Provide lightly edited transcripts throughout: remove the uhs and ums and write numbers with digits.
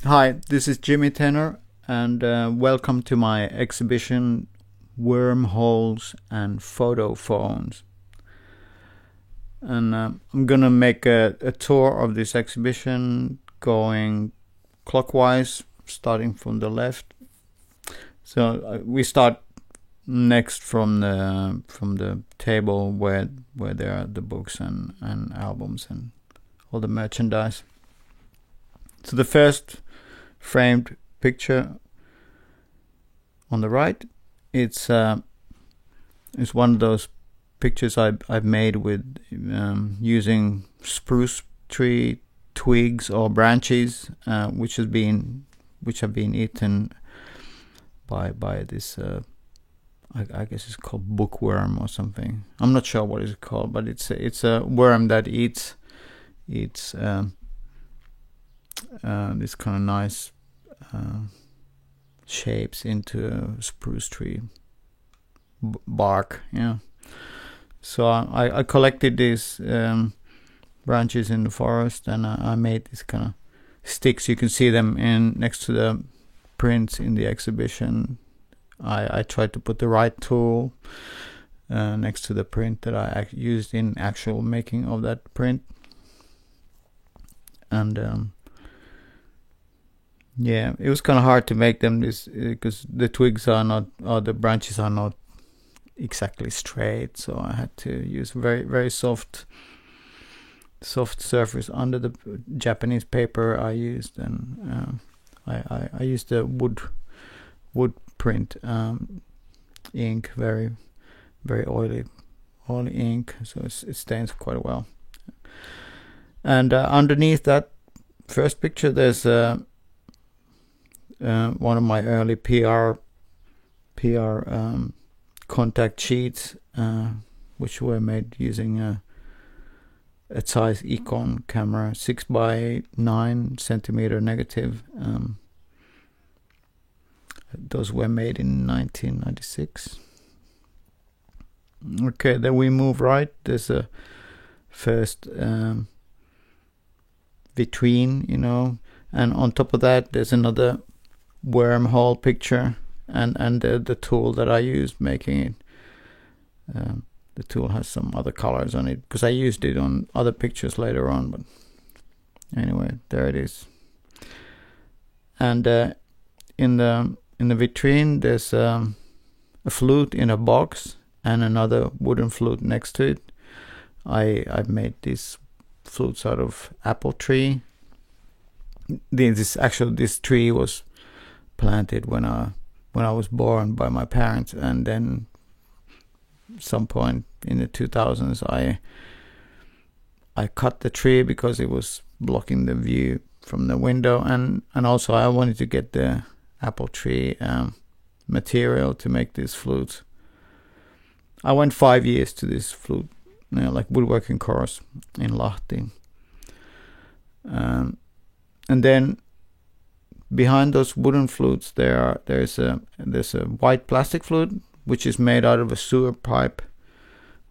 Hi, this is Jimmy Tenor, and welcome to my exhibition Wormholes and Photo Phones. And I'm gonna make a tour of this exhibition going clockwise, starting from the left. So we start next from the table where there are the books and albums and all the merchandise. So the first framed picture on the right, it's one of those pictures I've made with using spruce tree twigs or branches, which have been eaten by this. I guess it's called bookworm or something. I'm not sure what it's called, but it's a worm that eats this kind of nice shapes into a spruce tree bark. Yeah. So I collected these branches in the forest, and I made these kind of sticks. You can see them in next to the prints in the exhibition. I tried to put the right tool next to the print that I used in actual making of that print. And yeah, it was kind of hard to make them this because the twigs are not, or the branches are not exactly straight. So I had to use very, very soft surface under the Japanese paper I used, and I used the wood print ink, very, very oily ink, so it stains quite well. And underneath that first picture, there's one of my early PR contact sheets, which were made using a Zeiss Econ camera, 6x9 centimeter negative. Those were made in 1996. Okay, then we move right. There's a first vitrine, and on top of that there's another wormhole picture, and the tool that I used making it. The tool has some other colors on it because I used it on other pictures later on, but anyway, there it is. And in the vitrine there's a flute in a box and another wooden flute next to it. I've made these flutes out of apple tree. This tree was planted when I was born by my parents, and then some point in the 2000s I cut the tree because it was blocking the view from the window, and also I wanted to get the apple tree material to make these flutes. I went 5 years to this flute, like woodworking course in Lahti, and then behind those wooden flutes there's a white plastic flute which is made out of a sewer pipe.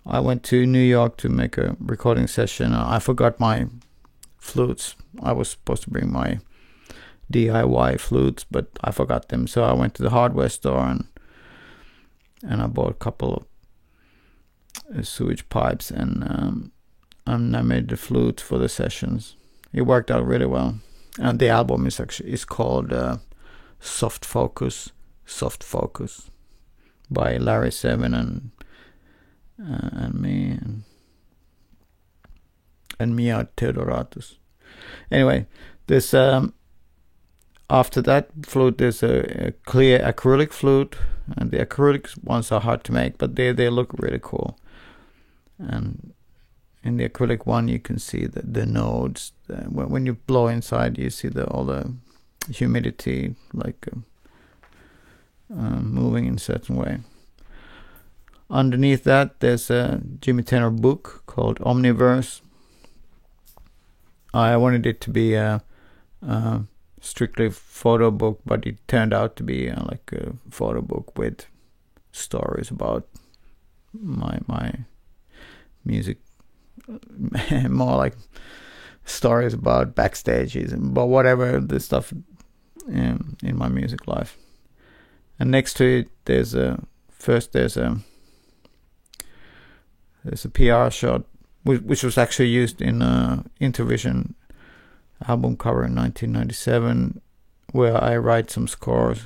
I went to New York to make a recording session. I forgot my flutes. I was supposed to bring my DIY flutes, but I forgot them. So I went to the hardware store and I bought a couple of sewage pipes, and I made the flute for the sessions. It worked out really well. And the album is called Soft Focus by Larry Seven and me and Mia Theodoratos. Anyway, this after that flute there's a clear acrylic flute, and the acrylic ones are hard to make, but they look really cool. And in the acrylic one you can see the nodes. When you blow inside you see all the humidity moving in a certain way. Underneath that there's a Jimmy Tenor book called Omniverse. I wanted it to be a strictly photo book, but it turned out to be like a photo book with stories about my music, more like stories about backstages, but whatever the stuff in my music life. And next to it, there's a PR shot, which was actually used in Intervision album cover in 1997, where I write some scores.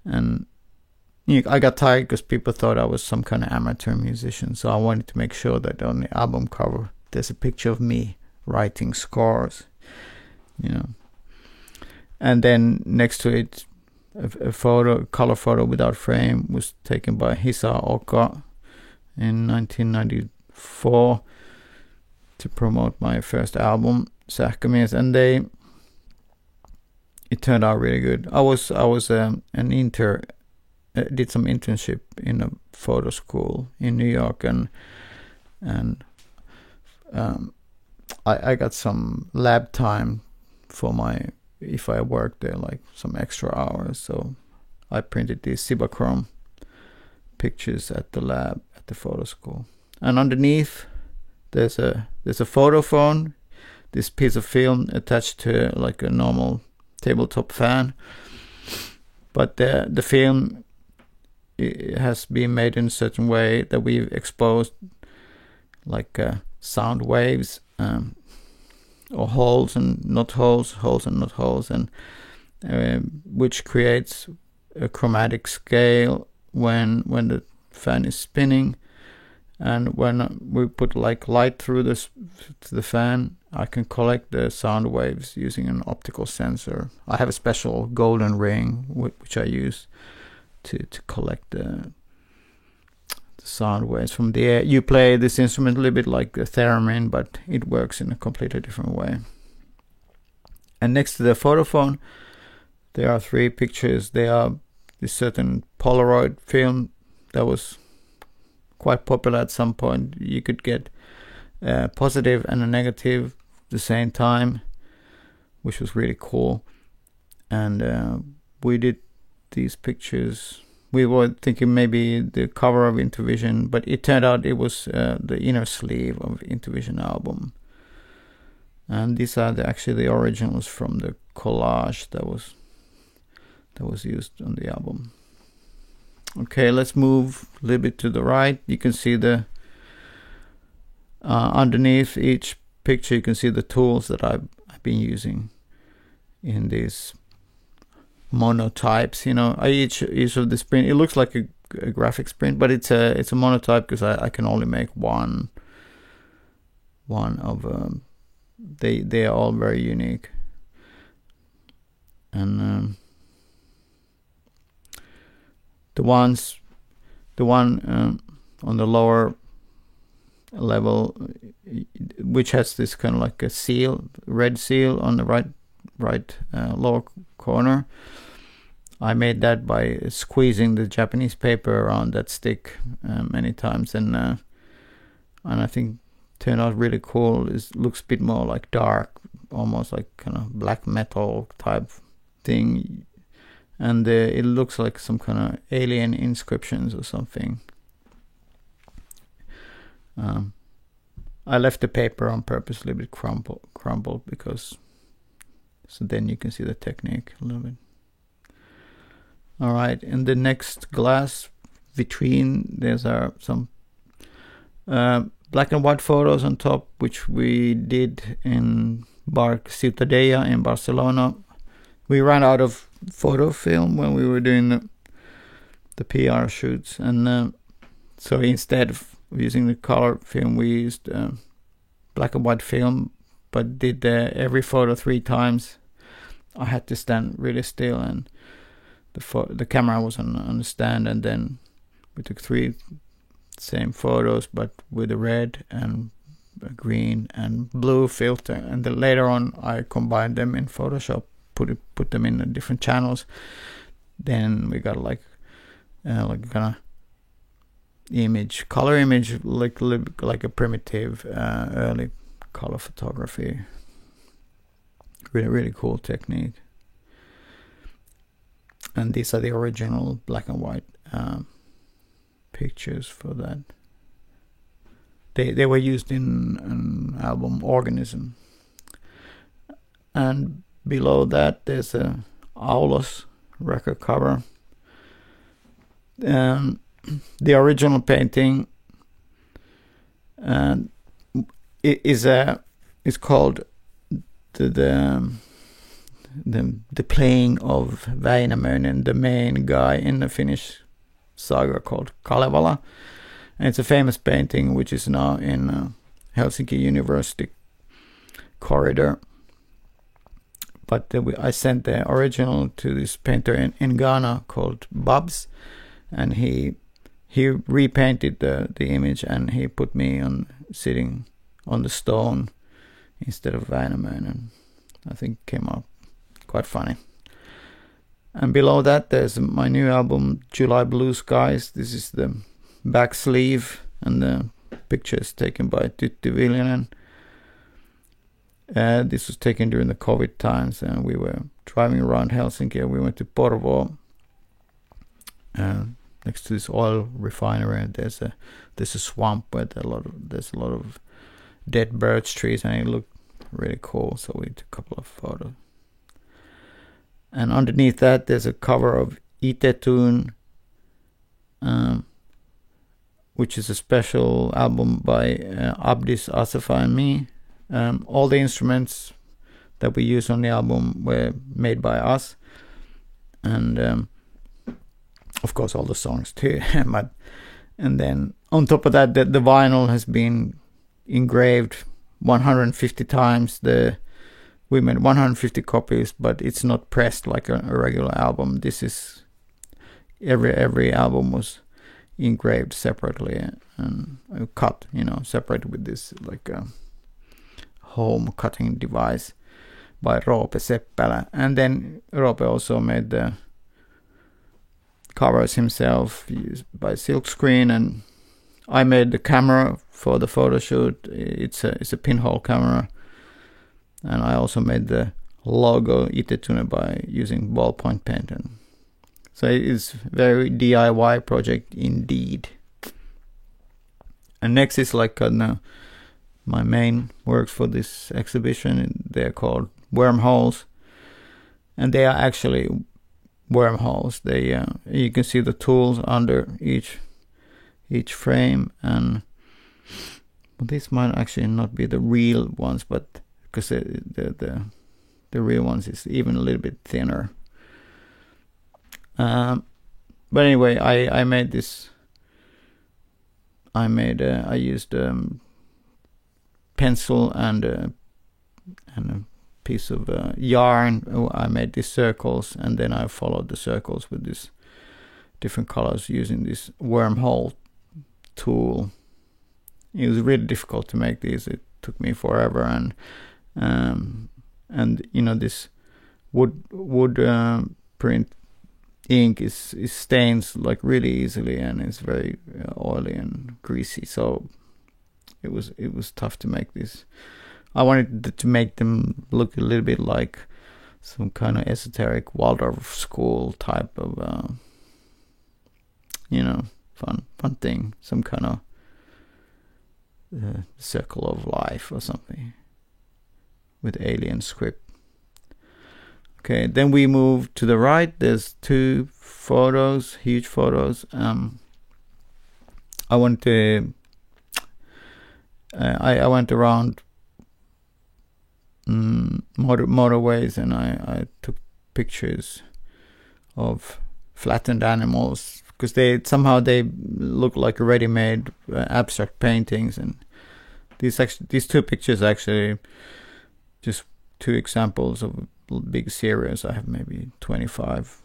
And I got tired because people thought I was some kind of amateur musician, so I wanted to make sure that on the album cover there's a picture of me writing scores, And then next to it, a color photo without frame, was taken by Hisaoka in 1994 to promote my first album, Sähkömies, and it turned out really good. I was did some internship in a photo school in New York, and I got some lab time if I worked there, like some extra hours. So I printed these Cibachrome pictures at the lab at the photo school. And underneath there's a photo phone, this piece of film attached to like a normal tabletop fan, but the film has been made in a certain way that we've exposed like sound waves, or holes and not holes, and which creates a chromatic scale when the fan is spinning. And when we put like light through the fan, I can collect the sound waves using an optical sensor. I have a special golden ring which I use to collect the sound waves from the air. You play this instrument a little bit like a theremin, but it works in a completely different way. And next to the photophone, there are 3 pictures. They are this certain Polaroid film that was quite popular at some point. You could get a positive and a negative at the same time, which was really cool. And we did these pictures. We were thinking maybe the cover of Intervision, but it turned out it was the inner sleeve of Intervision album. And these are actually the originals from the collage that was used on the album. Okay, let's move a little bit to the right. You can see the underneath each picture, you can see the tools that I've been using in these monotypes. Each of the print, it looks like a graphics print, but it's a monotype because I can only make one of they are all very unique. And the one on the lower level, which has this kind of like a seal, red seal on the right lower corner, I made that by squeezing the Japanese paper around that stick many times, and I think turned out really cool. It looks a bit more like dark, almost like kind of black metal type thing, and it looks like some kind of alien inscriptions or something. I left the paper on purpose a little bit crumpled because so then you can see the technique a little bit. All right, in the next glass vitrine, there's some black and white photos on top, which we did in Bar Ciutadella in Barcelona. We ran out of photo film when we were doing the PR shoots, and so instead of using the color film, we used black and white film, but did every photo 3 times. I had to stand really still, and the camera was on the stand, and then we took 3 same photos, but with a red and a green and blue filter, and then later on I combined them in Photoshop, put them in different channels. Then we got like kind of color image, like a primitive early color photography. Really, really cool technique. And these are the original black and white pictures for that. They were used in an album, Organism. And below that there's Aulos record cover. The original painting is called the Playing of Väinämöinen, the main guy in the Finnish saga called Kalevala. And it's a famous painting which is now in Helsinki University corridor. But I sent the original to this painter in Ghana called Babs, and he repainted the image, and he put me on sitting on the stone instead of Väinämöinen. I think it came out quite funny. And below that there's my new album July Blue Skies. This is the back sleeve, and the picture is taken by Tytti Viljanen. This was taken during the COVID times, and we were driving around Helsinki. We went to Porvoo, next to this oil refinery. There's a swamp where there's a lot of dead birch trees, and it looked really cool. So we took a couple of photos. And underneath that, there's a cover of Itetun, which is a special album by Abdis, Asafa, and me. All the instruments that we use on the album were made by us, and of course all the songs too. And then on top of that, the vinyl has been engraved 150 times. We made 150 copies, but it's not pressed like a regular album. This is every album was engraved separately and cut, separate with this like a home cutting device by Roope Seppälä. And then Roope also made the covers himself used by Silkscreen, and I made the camera for the photo shoot. It's a pinhole camera, and I also made the logo Itetune by using ballpoint pen. And so it's very DIY project indeed. And next is like my main works for this exhibition. They're called wormholes, and they are actually wormholes. They you can see the tools under each frame, and these might actually not be the real ones, but because the real ones is even a little bit thinner. But anyway, I made this. I used pencil and a piece of yarn. I made these circles, and then I followed the circles with these different colors using this wormhole tool. It was really difficult to make these. It took me forever, and this wood print ink is stains like really easily, and it's very oily and greasy. So it was tough to make this. I wanted to make them look a little bit like some kind of esoteric Waldorf school type of fun thing, some kind of circle of life or something with alien script. Okay, then we move to the right. There's two photos, huge photos. I went around motorways, and I took pictures of flattened animals, because they look like ready-made abstract paintings. And these two pictures are actually just two examples of a big series. I have maybe 25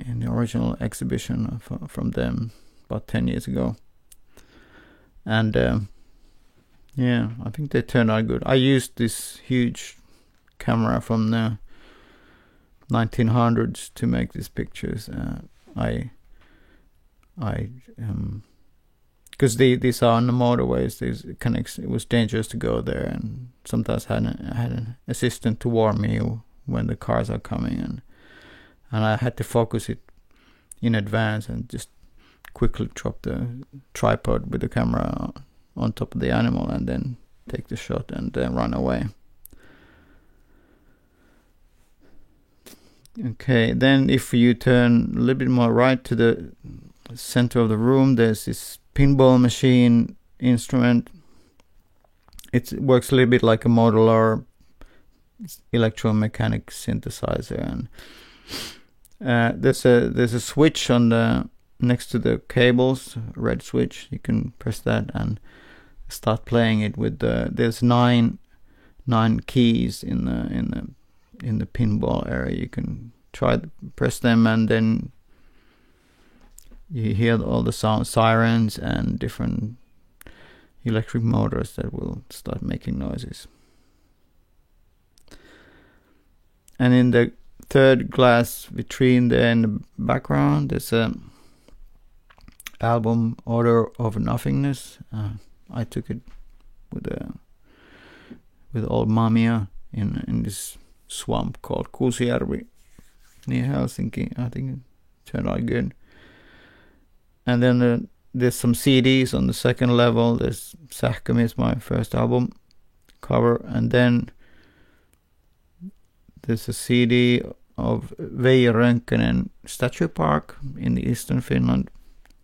in the original exhibition from them about 10 years ago. And I think they turned out good. I used this huge camera from the 1900s to make these pictures. Because these are on the motorways, it was dangerous to go there, and sometimes I had an assistant to warn me when the cars are coming, and I had to focus it in advance and just quickly drop the tripod with the camera on top of the animal, and then take the shot and then run away. Okay, then if you turn a little bit more right to the center of the room, there's this pinball machine instrument. It works a little bit like a modular electromechanic synthesizer, and there's a switch on the next to the cables, a red switch. You can press that and start playing it with there's nine keys in the pinball area. You can press them, and then you hear all the sirens and different electric motors that will start making noises. And in the third glass vitrine there in the background, there's a album Order of Nothingness. I took it with old Mamia in this swamp called Kuusijärvi near Helsinki. I think it turned out good. And then there's some CDs on the second level. There's Sähkömies, my first album cover, and then there's a CD of Veijo Rönkkönen Statue Park in the eastern Finland.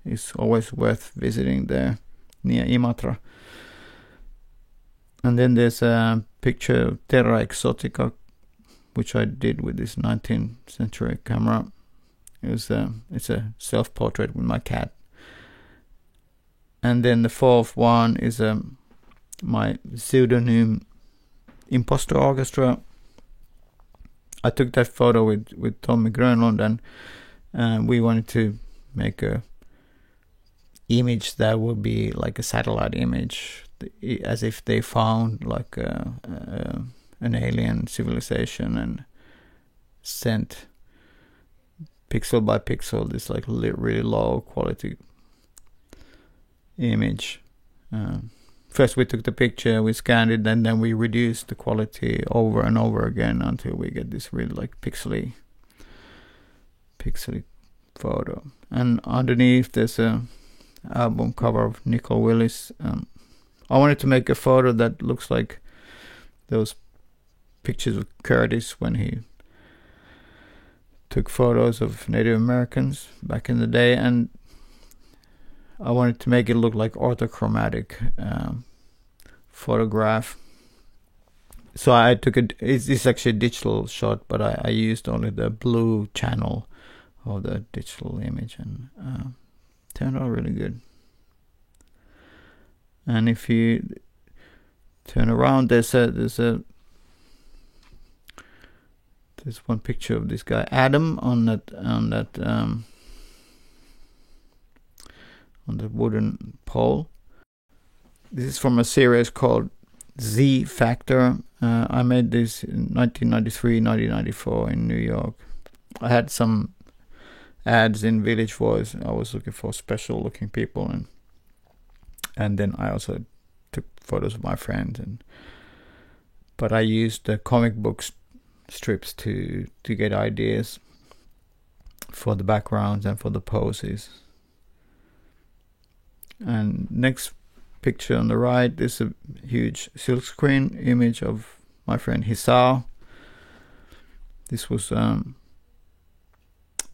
It's always worth visiting there near Imatra. And then there's a picture of Terra Exotica, which I did with this 19th century camera. It's a self-portrait with my cat. And then the fourth one is my pseudonym Imposter Orchestra. I took that photo with Tommy Grönlund, and we wanted to make a image that would be like a satellite image, as if they found like an alien civilization and sent pixel by pixel this like really low quality image. First we took the picture, we scanned it, and then we reduced the quality over and over again until we get this really like pixely photo. And underneath there's a album cover of Nicole Willis. I wanted to make a photo that looks like those pictures of Curtis when he took photos of Native Americans back in the day, and I wanted to make it look like orthochromatic photograph. So I took it's actually a digital shot, but I used only the blue channel of the digital image, and turned out really good. And if you turn around, there's one picture of this guy Adam on the wooden pole. This is from a series called Z Factor. I made this in 1993, 1994 in New York. I had some ads in Village Voice. I was looking for special looking people, and then I also took photos of my friends, but I used the comic book strips to get ideas for the backgrounds and for the poses. And next picture on the right is a huge silkscreen image of my friend Hisao. This was the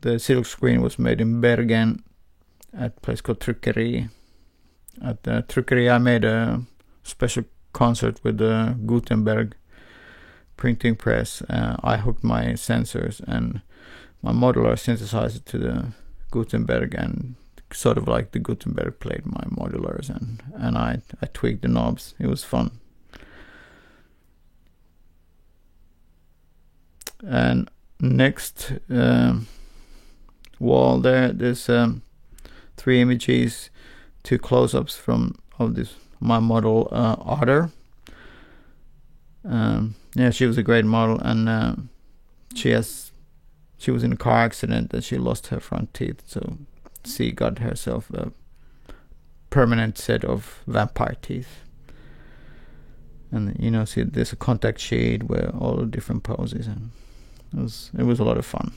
silkscreen was made in Bergen at a place called Tryckeri. At the Tryckeri I made a special concert with the Gutenberg printing press. I hooked my sensors and my modular synthesizer to the Gutenberg, and sort of like the Gutenberg played my modulars, and I tweaked the knobs. It was fun. And next wall there's 3 images, 2 close-ups of this my model Otter. She was a great model, and she was in a car accident and she lost her front teeth, so she got herself a permanent set of vampire teeth. And see there's a contact sheet where all the different poses, and it was a lot of fun.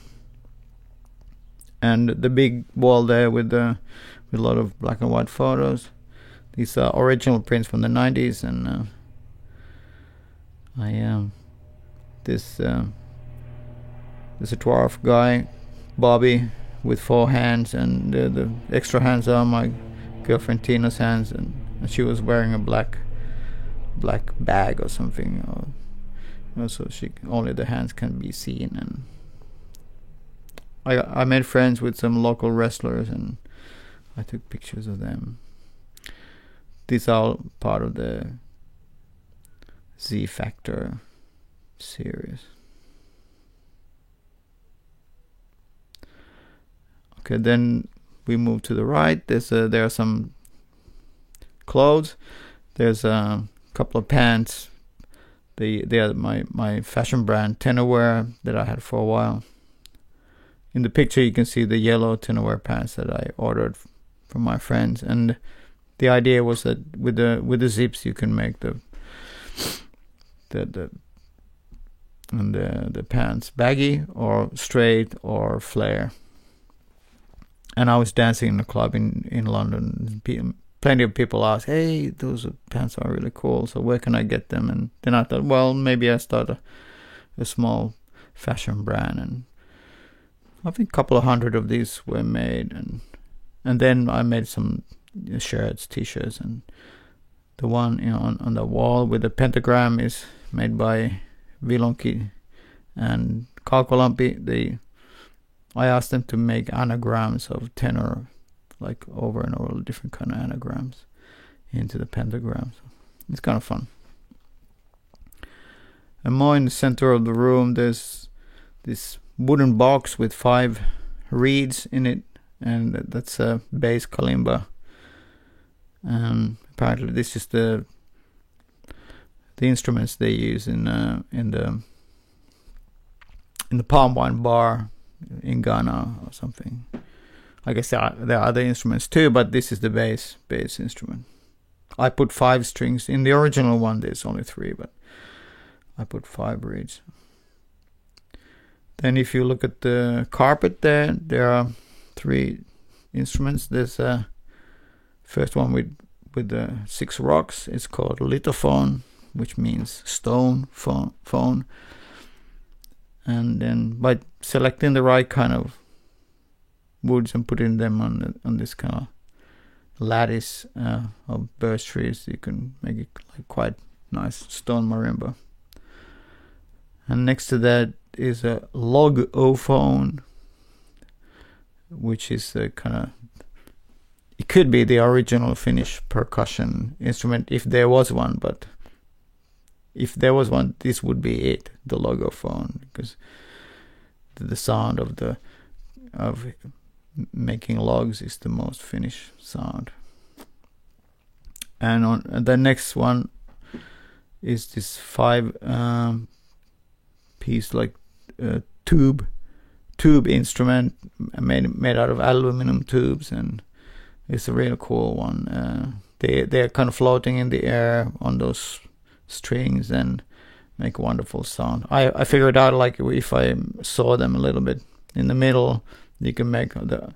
And the big wall there with a lot of black and white photos. These are original prints from the 90s, and there's a dwarf guy, Bobby, with 4 hands, and the extra hands are my girlfriend Tina's hands, and she was wearing a black bag or something, so she only the hands can be seen. And I made friends with some local wrestlers, and I took pictures of them. These are all part of the Z Factor series. Okay, then we move to the right. There are some clothes. There's a couple of pants. They are my fashion brand Tenorwear that I had for a while. In the picture you can see the yellow Tenorwear pants that I ordered from my friends, and the idea was that with the zips you can make the pants baggy or straight or flare. And I was dancing in a club in London. Plenty of people asked, "Hey, those pants are really cool, so where can I get them?" And then I thought, well, maybe I start a small fashion brand, and I think a couple of hundred of these were made, and then I made some shirts, t-shirts, and the one on the wall with the pentagram is made by Vilonki and Kaukolampi. I asked them to make anagrams of tenor, like over and over, different kind of anagrams into the pentagrams. It's kind of fun. And more in the center of the room, there's this wooden box with 5 reeds in it, and that's a bass kalimba. Apparently, this is the instruments they use in the palm wine bar in Ghana or something. I guess there are other instruments too, but this is the bass instrument. I put 5 strings. In the original one there's only 3, but I put 5 reeds. Then if you look at the carpet there are 3 instruments. There's a first one with the 6 rocks. It's called lithophone, which means stone phone. And then by selecting the right kind of woods and putting them on this kind of lattice of birch trees, you can make it like quite nice stone marimba. And next to that is a logophone, which is a kind of, it could be the original Finnish percussion instrument if there was one, but if there was one, this would be it, the logophone, because the sound of making logs is the most Finnish sound. And on the next one is this 5 piece like tube instrument made out of aluminum tubes, and it's a really cool one. They're kind of floating in the air on those strings and make a wonderful sound. I figured out, like, if I saw them a little bit in the middle, you can make the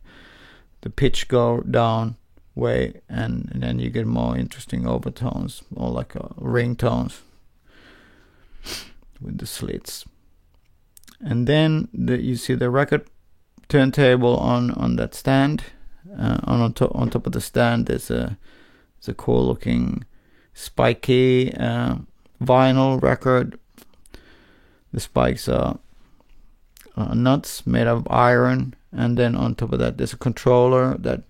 pitch go down way, and then you get more interesting overtones, or like ringtones with the slits. And then you see the record turntable on that stand. On top of the stand there's a cool looking spiky vinyl record. The spikes are nuts made of iron, and then on top of that there's a controller that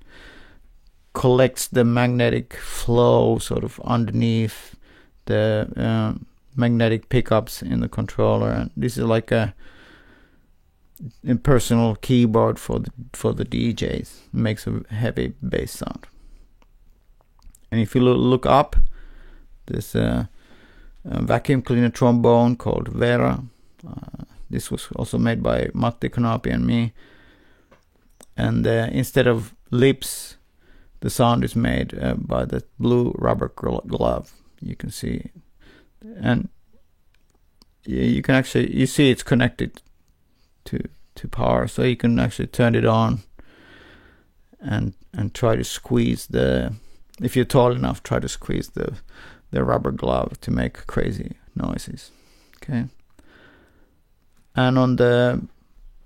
collects the magnetic flow sort of underneath the magnetic pickups in the controller. And this is like a personal keyboard for the DJs. It makes a heavy bass sound. And if you look up, there's a vacuum cleaner trombone called Vera. This was also made by Matti Knapi and me. And instead of lips, the sound is made by the blue rubber glove. You can see, and you can actually see it's connected to power, so you can actually turn it on and try to squeeze if you're tall enough, try to squeeze the rubber glove to make crazy noises. Okay. And on the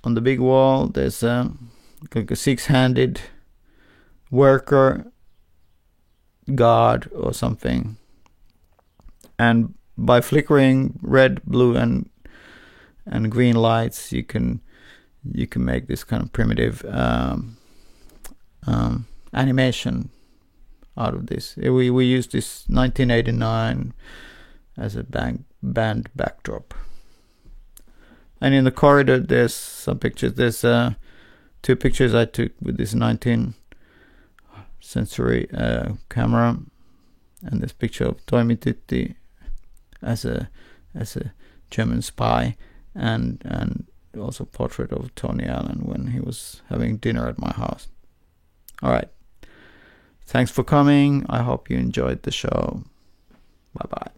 on the big wall, there's like a six-handed worker, god or something. And by flickering red, blue, and green lights, you can make this kind of primitive animation out of this. We used this 1989 as a band backdrop. And in the corridor, there's some pictures. There's 2 pictures I took with this 19th century camera, and this picture of Toimitutti as a German spy, and also portrait of Tony Allen when he was having dinner at my house. All right. Thanks for coming. I hope you enjoyed the show. Bye-bye.